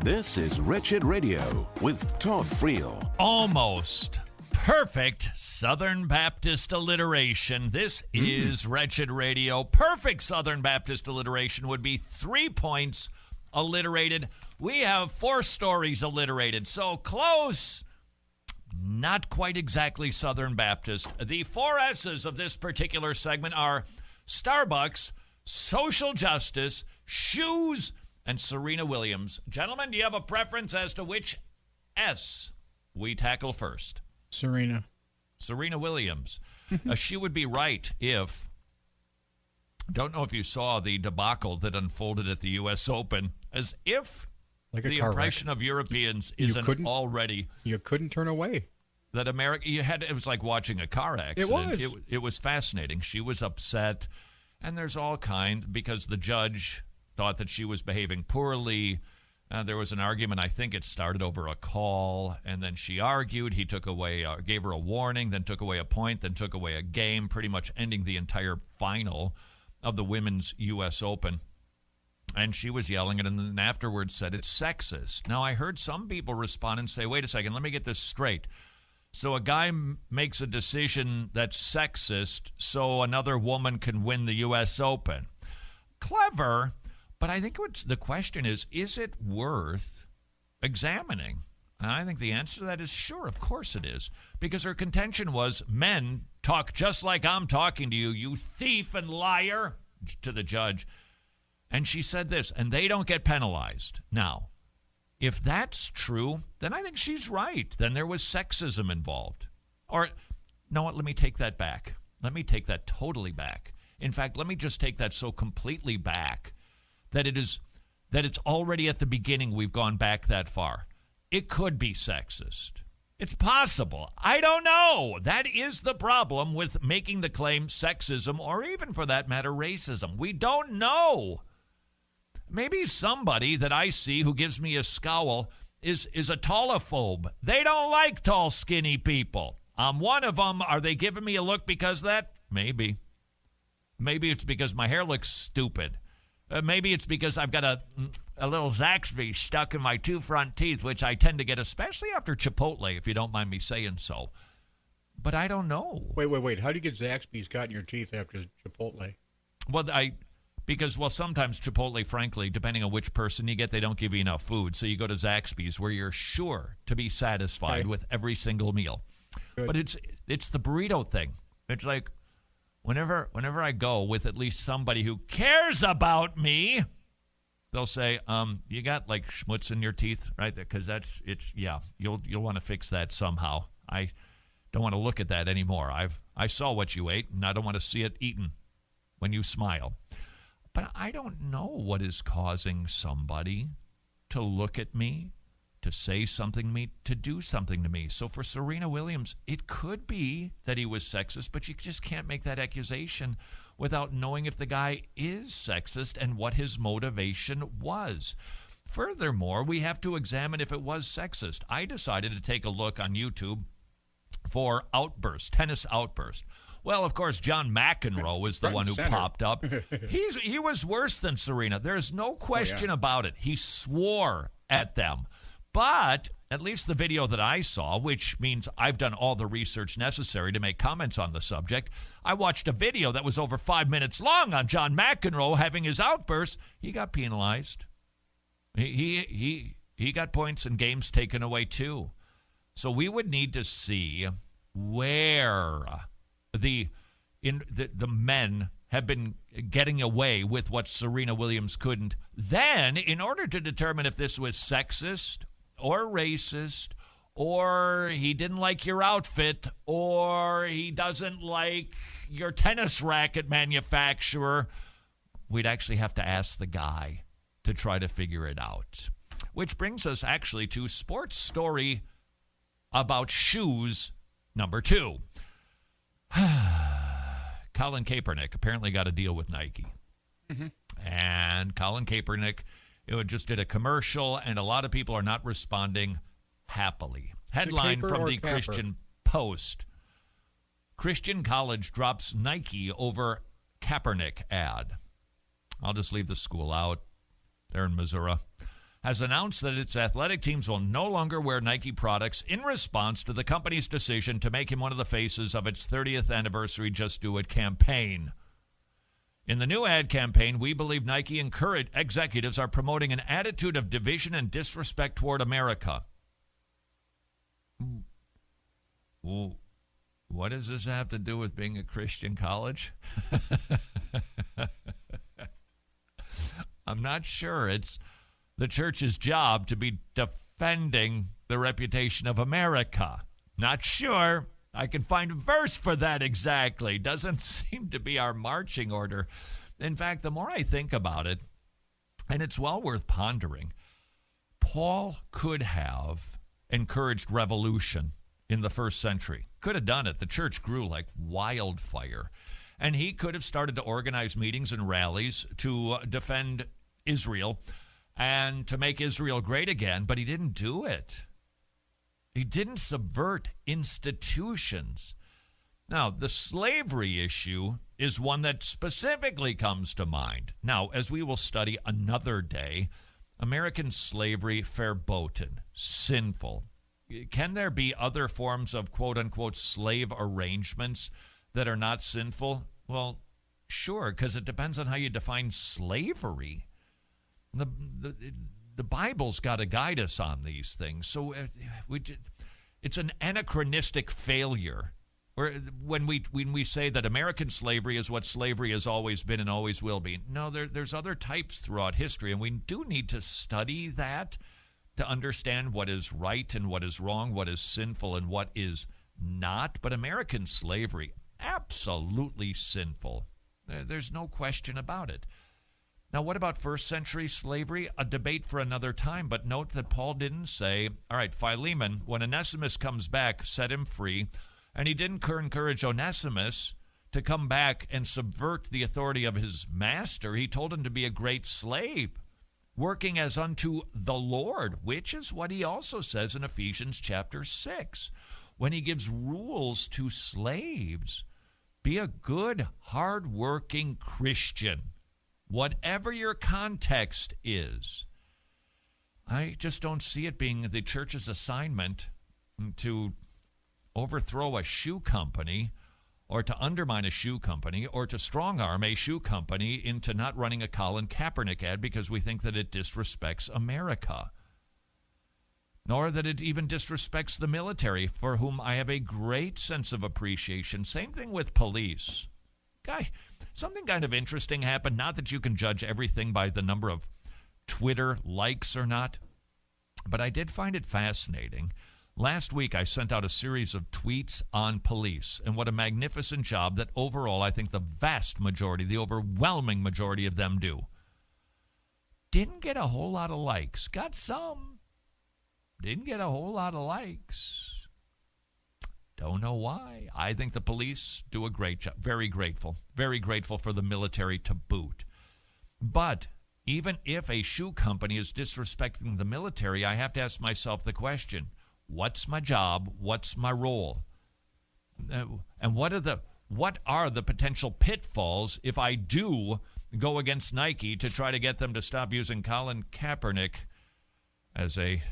This is Wretched Radio with Todd Friel. Almost perfect Southern Baptist alliteration. This is Wretched Radio. Perfect Southern Baptist alliteration would be 3 points alliterated. We have 4 stories alliterated, so close. Not quite exactly Southern Baptist. The 4 S's of this particular segment are Starbucks, social justice, shoes, and Serena Williams. Gentlemen, do you have a preference as to which S we tackle first? Serena Williams. She would be right if, don't know if you saw the debacle that unfolded at the U.S. Open, as if like the impression of Europeans isn't already. You couldn't turn away. That America, it was like watching a car accident. It was fascinating. She was upset, and there's all because the judge thought that she was behaving poorly. There was an argument. I think it started over a call, and then she argued. He took away, gave her a warning, then took away a point, then took away a game, pretty much ending the entire final of the women's U.S. Open. And she was yelling it, and then afterwards said it's sexist. Now, I heard some people respond and say, wait a second, let me get this straight. So a guy makes a decision that's sexist so another woman can win the U.S. Open. Clever, but I think the question is it worth examining? And I think the answer to that is sure, of course it is. Because her contention was, men talk just like I'm talking to you, you thief and liar, to the judge. And she said this, and they don't get penalized. Now, if that's true, then I think she's right. Then there was sexism involved. Or, no, let me take that back. Let me take that totally back. In fact, let me just take that so completely back that it's already at the beginning we've gone back that far. It could be sexist. It's possible. I don't know. That is the problem with making the claim sexism, or even for that matter, racism. We don't know. Maybe somebody that I see who gives me a scowl is a tallophobe. They don't like tall, skinny people. I'm one of them. Are they giving me a look because of that? Maybe. Maybe it's because my hair looks stupid. Maybe it's because I've got a little Zaxby stuck in my 2 front teeth, which I tend to get, especially after Chipotle, if you don't mind me saying so. But I don't know. Wait. How do you get Zaxby's got in your teeth after Chipotle? Well, Because sometimes Chipotle, frankly, depending on which person you get, they don't give you enough food. So you go to Zaxby's where you're sure to be satisfied with every single meal. Good. But it's the burrito thing. It's like whenever I go with at least somebody who cares about me, they'll say, you got like schmutz in your teeth right there? Because you'll want to fix that somehow. I don't want to look at that anymore. I saw what you ate, and I don't want to see it eaten when you smile. But I don't know what is causing somebody to look at me, to say something to me, to do something to me. So for Serena Williams, it could be that he was sexist, but you just can't make that accusation without knowing if the guy is sexist and what his motivation was. Furthermore, we have to examine if it was sexist. I decided to take a look on YouTube for tennis outburst. Well, of course, John McEnroe is the one who popped up. He was worse than Serena. There's no question about it. He swore at them. But at least the video that I saw, which means I've done all the research necessary to make comments on the subject, I watched a video that was over 5 minutes long on John McEnroe having his outburst. He got penalized. He got points and games taken away too. So we would need to see where the men have been getting away with what Serena Williams couldn't. Then, in order to determine if this was sexist or racist, or he didn't like your outfit, or he doesn't like your tennis racket manufacturer, we'd actually have to ask the guy to try to figure it out. Which brings us actually to sports story about shoes number 2. Colin Kaepernick apparently got a deal with Nike. And Colin Kaepernick just did a commercial, and a lot of people are not responding happily. Headline from the Christian Post. Christian college drops Nike over Kaepernick ad. I'll just leave the school out. They're in Missouri. has announced that its athletic teams will no longer wear Nike products in response to the company's decision to make him one of the faces of its 30th anniversary Just Do It campaign. In the new ad campaign, we believe Nike executives are promoting an attitude of division and disrespect toward America. Well, what does this have to do with being a Christian college? I'm not sure. It's the church's job to be defending the reputation of America. Not sure I can find a verse for that exactly. Doesn't seem to be our marching order. In fact, the more I think about it, and it's well worth pondering, Paul could have encouraged revolution in the first century. Could have done it. The church grew like wildfire. And he could have started to organize meetings and rallies to defend Israel and to make Israel great again, but he didn't do it. He didn't subvert institutions. Now, the slavery issue is one that specifically comes to mind. Now, as we will study another day, American slavery verboten, sinful. Can there be other forms of quote-unquote slave arrangements that are not sinful? Well, sure, because it depends on how you define slavery. The Bible's got to guide us on these things. So it's an anachronistic failure when we say that American slavery is what slavery has always been and always will be. No, there's other types throughout history, and we do need to study that to understand what is right and what is wrong, what is sinful and what is not. But American slavery, absolutely sinful. There's no question about it. Now, what about first century slavery? A debate for another time, but note that Paul didn't say, all right, Philemon, when Onesimus comes back, set him free, and he didn't encourage Onesimus to come back and subvert the authority of his master. He told him to be a great slave, working as unto the Lord, which is what he also says in Ephesians chapter 6, when he gives rules to slaves. Be a good, hard-working Christian, whatever your context is. I just don't see it being the church's assignment to overthrow a shoe company or to undermine a shoe company or to strong-arm a shoe company into not running a Colin Kaepernick ad because we think that it disrespects America, nor that it even disrespects the military, for whom I have a great sense of appreciation. Same thing with police. Guy, something kind of interesting happened. Not that you can judge everything by the number of Twitter likes or not, but I did find it fascinating. Last week, I sent out a series of tweets on police, and what a magnificent job that overall I think the vast majority, the overwhelming majority of them do. Didn't get a whole lot of likes. Got some. Didn't get a whole lot of likes. Don't know why. I think the police do a great job. Very grateful. Very grateful for the military to boot. But even if a shoe company is disrespecting the military, I have to ask myself the question, what's my job? What's my role? And what are the potential pitfalls if I do go against Nike to try to get them to stop using Colin Kaepernick as a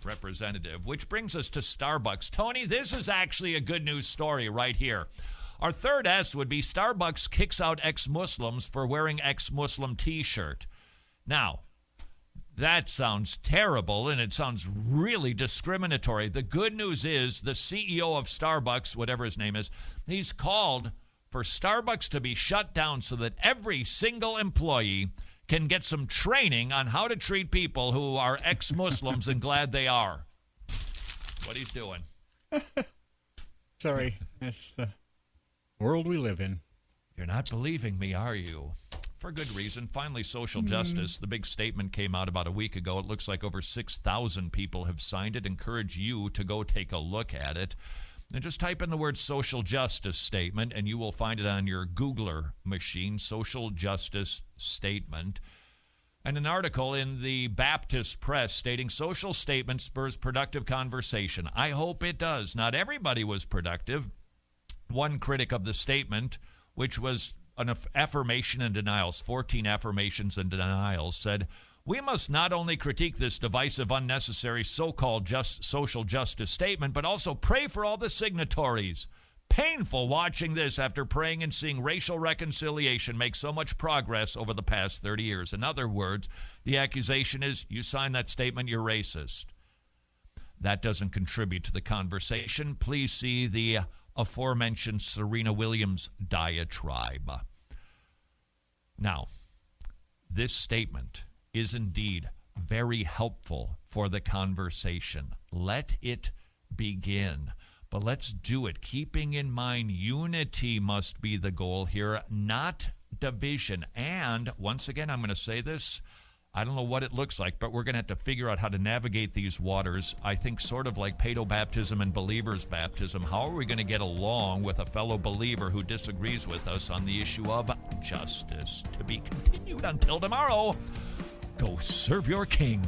representative? Which brings us to Starbucks. Tony, this is actually a good news story right here. Our third S would be Starbucks kicks out ex-Muslims for wearing ex-Muslim T-shirt. Now, that sounds terrible, and it sounds really discriminatory. The good news is the CEO of Starbucks, whatever his name is, he's called for Starbucks to be shut down so that every single employee can get some training on how to treat people who are ex-Muslims and glad they are. What he's doing. Sorry, that's the world we live in. You're not believing me, are you? For good reason. Finally, social justice. The big statement came out about a week ago. It looks like over 6,000 people have signed it. Encourage you to go take a look at it. And just type in the word social justice statement, and you will find it on your Googler machine, social justice statement. And an article in the Baptist Press stating social statement spurs productive conversation. I hope it does. Not everybody was productive. One critic of the statement, which was an affirmation and denials, 14 affirmations and denials, said, We must not only critique this divisive, unnecessary so-called social justice statement, but also pray for all the signatories. Painful watching this after praying and seeing racial reconciliation make so much progress over the past 30 years. In other words, the accusation is you sign that statement, you're racist. That doesn't contribute to the conversation. Please see the aforementioned Serena Williams diatribe. Now, this statement is indeed very helpful for the conversation. Let it begin. But let's do it, keeping in mind unity must be the goal here, not division. And once again, I'm going to say this, I don't know what it looks like, but we're going to have to figure out how to navigate these waters. I think sort of like paedo-baptism and believer's baptism. How are we going to get along with a fellow believer who disagrees with us on the issue of justice? To be continued until tomorrow. Go serve your king.